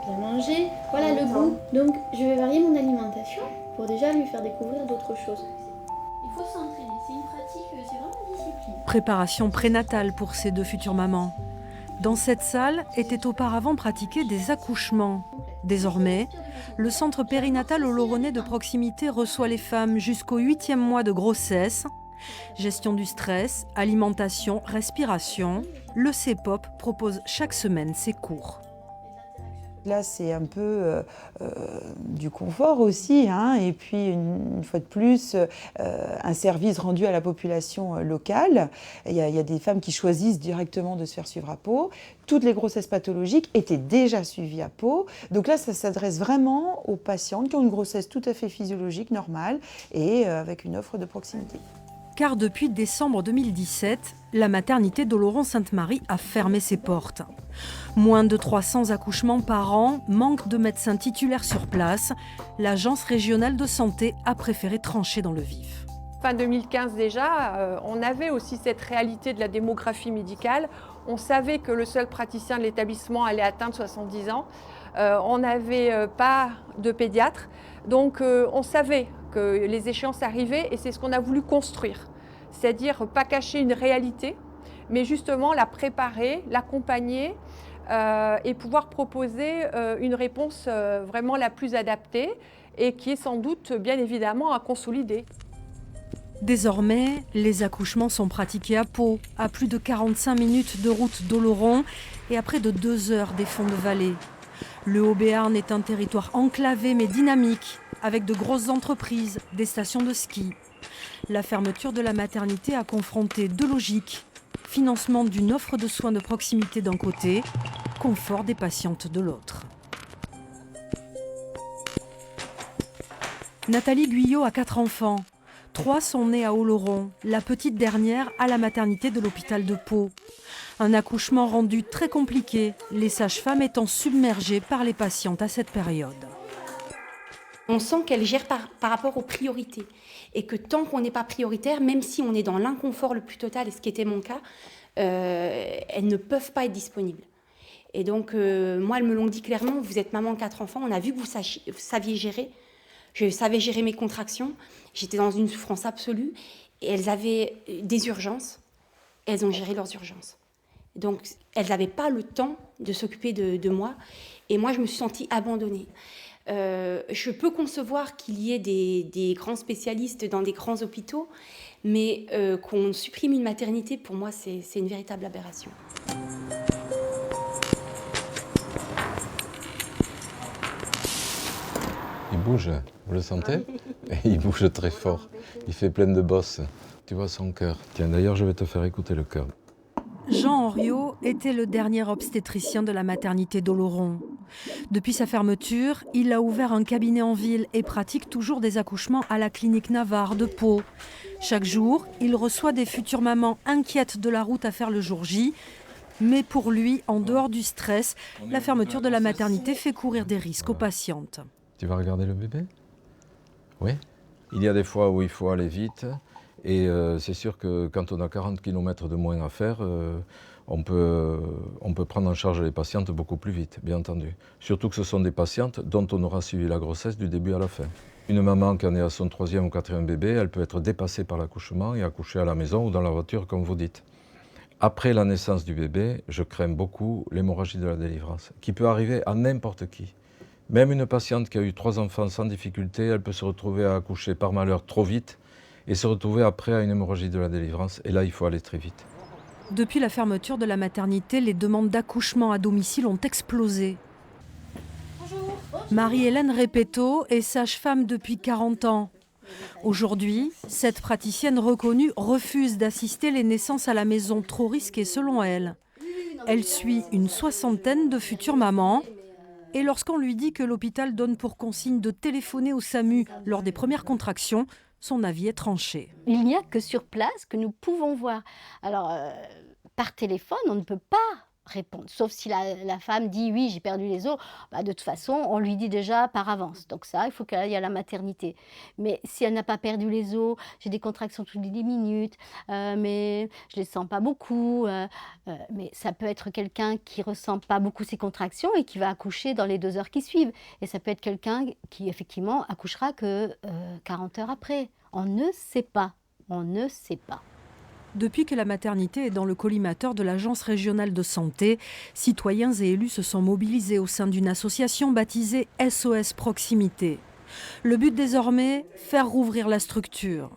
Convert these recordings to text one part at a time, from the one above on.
bien manger, voilà le goût. Donc je vais varier mon alimentation pour déjà lui faire découvrir d'autres choses. Il faut s'entraîner, c'est une pratique, c'est vraiment une discipline. Préparation prénatale pour ces deux futures mamans. Dans cette salle étaient auparavant pratiqués des accouchements. Désormais, le centre périnatal oloronais de proximité reçoit les femmes jusqu'au 8e mois de grossesse. Gestion du stress, alimentation, respiration. Le CEPOP propose chaque semaine ses cours. Là, c'est un peu du confort aussi, hein, et puis une fois de plus, un service rendu à la population locale. Il y a des femmes qui choisissent directement de se faire suivre à Pau. Toutes les grossesses pathologiques étaient déjà suivies à Pau. Donc là, ça s'adresse vraiment aux patientes qui ont une grossesse tout à fait physiologique, normale, et avec une offre de proximité. Car depuis décembre 2017, la maternité d'Oloron-Sainte-Marie a fermé ses portes. Moins de 300 accouchements par an, manque de médecins titulaires sur place. L'agence régionale de santé a préféré trancher dans le vif. Fin 2015 déjà, on avait aussi cette réalité de la démographie médicale. On savait que le seul praticien de l'établissement allait atteindre 70 ans. On n'avait pas de pédiatre, donc on savait que les échéances arrivaient et c'est ce qu'on a voulu construire. C'est-à-dire pas cacher une réalité, mais justement la préparer, l'accompagner et pouvoir proposer une réponse vraiment la plus adaptée et qui est sans doute bien évidemment à consolider. Désormais, les accouchements sont pratiqués à Pau, à plus de 45 minutes de route d'Oloron et à près de 2 heures des fonds de vallée. Le Haut-Béarn est un territoire enclavé mais dynamique, avec de grosses entreprises, des stations de ski. La fermeture de la maternité a confronté deux logiques. Financement d'une offre de soins de proximité d'un côté, confort des patientes de l'autre. Nathalie Guyot a 4 enfants. 3 sont nés à Oloron, la petite dernière à la maternité de l'hôpital de Pau. Un accouchement rendu très compliqué, les sages-femmes étant submergées par les patientes à cette période. On sent qu'elle gère par rapport aux priorités et que tant qu'on n'est pas prioritaire, même si on est dans l'inconfort le plus total, et ce qui était mon cas, elles ne peuvent pas être disponibles. Et donc, moi, elles me l'ont dit clairement, vous êtes maman de 4 enfants, on a vu que vous saviez gérer. Je savais gérer mes contractions, j'étais dans une souffrance absolue, et elles avaient des urgences, elles ont géré leurs urgences. Donc, elles n'avaient pas le temps de s'occuper de moi, et moi, je me suis sentie abandonnée. Je peux concevoir qu'il y ait des grands spécialistes dans des grands hôpitaux, mais qu'on supprime une maternité, pour moi, c'est une véritable aberration. Il bouge, vous le sentez? Et il bouge très fort, il fait plein de bosses. Tu vois son cœur. Tiens, d'ailleurs, je vais te faire écouter le cœur. Jean Henriot était le dernier obstétricien de la maternité d'Oloron. Depuis sa fermeture, il a ouvert un cabinet en ville et pratique toujours des accouchements à la clinique Navarre de Pau. Chaque jour, il reçoit des futures mamans inquiètes de la route à faire le jour J. Mais pour lui, en dehors du stress, la fermeture de la maternité fait courir des risques aux patientes. Tu vas regarder le bébé? Oui. Il y a des fois où il faut aller vite. Et c'est sûr que quand on a 40 km de moins à faire, on peut prendre en charge les patientes beaucoup plus vite, bien entendu. Surtout que ce sont des patientes dont on aura suivi la grossesse du début à la fin. Une maman qui en est à son 3e ou 4e bébé, elle peut être dépassée par l'accouchement et accoucher à la maison ou dans la voiture, comme vous dites. Après la naissance du bébé, je crains beaucoup l'hémorragie de la délivrance, qui peut arriver à n'importe qui. Même une patiente qui a eu 3 enfants sans difficulté, elle peut se retrouver à accoucher par malheur trop vite et se retrouver après à une hémorragie de la délivrance. Et là, il faut aller très vite. Depuis la fermeture de la maternité, les demandes d'accouchement à domicile ont explosé. Marie-Hélène Repetto est sage-femme depuis 40 ans. Aujourd'hui, cette praticienne reconnue refuse d'assister les naissances à la maison, trop risquées selon elle. Elle suit une 60aine de futures mamans. Et lorsqu'on lui dit que l'hôpital donne pour consigne de téléphoner au SAMU lors des premières contractions, son avis est tranché. Il n'y a que sur place que nous pouvons voir. Alors, par téléphone, on ne peut pas répondre. Sauf si la femme dit oui, j'ai perdu les os, bah, de toute façon, on lui dit déjà par avance. Donc ça, il faut qu'elle aille à la maternité. Mais si elle n'a pas perdu les os, j'ai des contractions toutes les 10 minutes, mais je ne les sens pas beaucoup. Mais ça peut être quelqu'un qui ne ressent pas beaucoup ses contractions et qui va accoucher dans les 2 heures qui suivent. Et ça peut être quelqu'un qui, effectivement, accouchera que 40 heures après. On ne sait pas. On ne sait pas. Depuis que la maternité est dans le collimateur de l'Agence régionale de santé, citoyens et élus se sont mobilisés au sein d'une association baptisée SOS Proximité. Le but désormais, faire rouvrir la structure.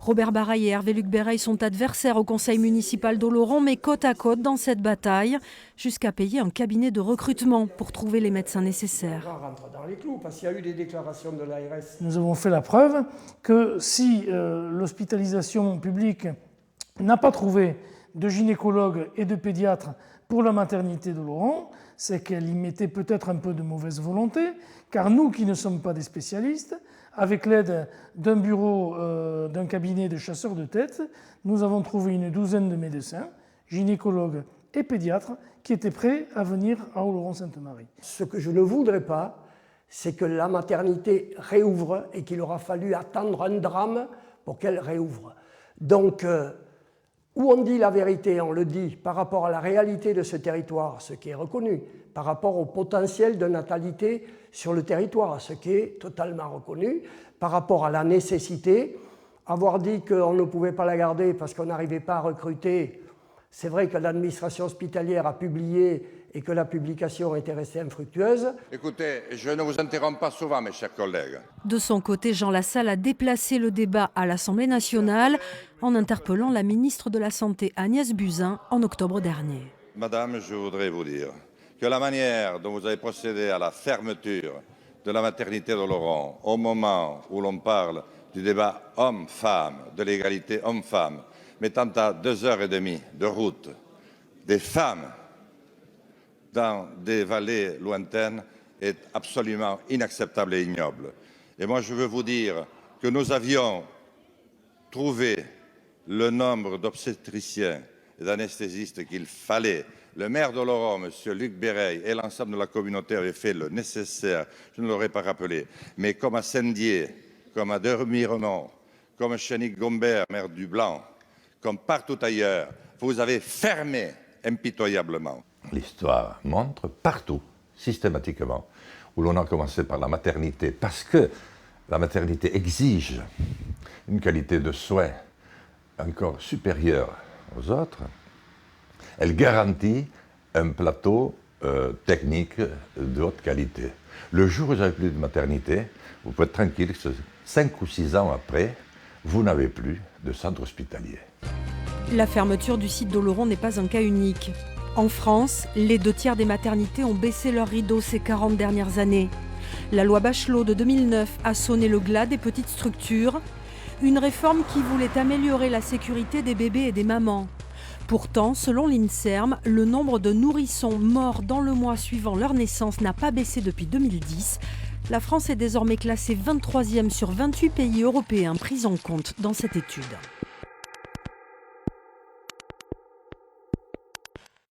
Robert Baraille et Hervé Luc Béreil sont adversaires au conseil municipal d'Oloron, mais côte à côte dans cette bataille, jusqu'à payer un cabinet de recrutement pour trouver les médecins nécessaires. On rentre dans les clous, parce qu'il y a eu des déclarations de l'ARS. Nous avons fait la preuve que si l'hospitalisation publique n'a pas trouvé de gynécologue et de pédiatre pour la maternité d'Oloron, c'est qu'elle y mettait peut-être un peu de mauvaise volonté, car nous qui ne sommes pas des spécialistes, avec l'aide d'un bureau, d'un cabinet de chasseurs de tête, nous avons trouvé une douzaine de médecins, gynécologues et pédiatres, qui étaient prêts à venir à Oloron-Sainte-Marie. Ce que je ne voudrais pas, c'est que la maternité réouvre et qu'il aura fallu attendre un drame pour qu'elle réouvre. Donc, où on dit la vérité, on le dit par rapport à la réalité de ce territoire, ce qui est reconnu, par rapport au potentiel de natalité sur le territoire, ce qui est totalement reconnu, par rapport à la nécessité, avoir dit qu'on ne pouvait pas la garder parce qu'on n'arrivait pas à recruter. C'est vrai que l'administration hospitalière a publié et que la publication était restée infructueuse. Écoutez, je ne vous interromps pas souvent, mes chers collègues. De son côté, Jean Lassalle a déplacé le débat à l'Assemblée nationale en interpellant la ministre de la Santé Agnès Buzyn en octobre dernier. Madame, je voudrais vous dire que la manière dont vous avez procédé à la fermeture de la maternité d'Oloron, au moment où l'on parle du débat homme-femme, de l'égalité homme-femme, mettant à 2h30 de route des femmes dans des vallées lointaines, est absolument inacceptable et ignoble. Et moi, je veux vous dire que nous avions trouvé le nombre d'obstétriciens et d'anesthésistes qu'il fallait. Le maire d'Oloron, M. Luc Béreil, et l'ensemble de la communauté avaient fait le nécessaire, je ne l'aurais pas rappelé. Mais comme à Saint-Dié, comme à Dermiremont, comme à Chénic-Gombert, maire du Blanc, comme partout ailleurs, vous avez fermé impitoyablement. L'histoire montre partout, systématiquement, où l'on a commencé par la maternité, parce que la maternité exige une qualité de soins encore supérieure aux autres. Elle garantit un plateau technique de haute qualité. Le jour où vous n'avez plus de maternité, vous pouvez être tranquille, 5 ou 6 ans après, vous n'avez plus de centre hospitalier. La fermeture du site d'Oloron n'est pas un cas unique. En France, les 2/3 des maternités ont baissé leurs rideaux ces 40 dernières années. La loi Bachelot de 2009 a sonné le glas des petites structures, une réforme qui voulait améliorer la sécurité des bébés et des mamans. Pourtant, selon l'INSERM, le nombre de nourrissons morts dans le mois suivant leur naissance n'a pas baissé depuis 2010. La France est désormais classée 23e sur 28 pays européens pris en compte dans cette étude.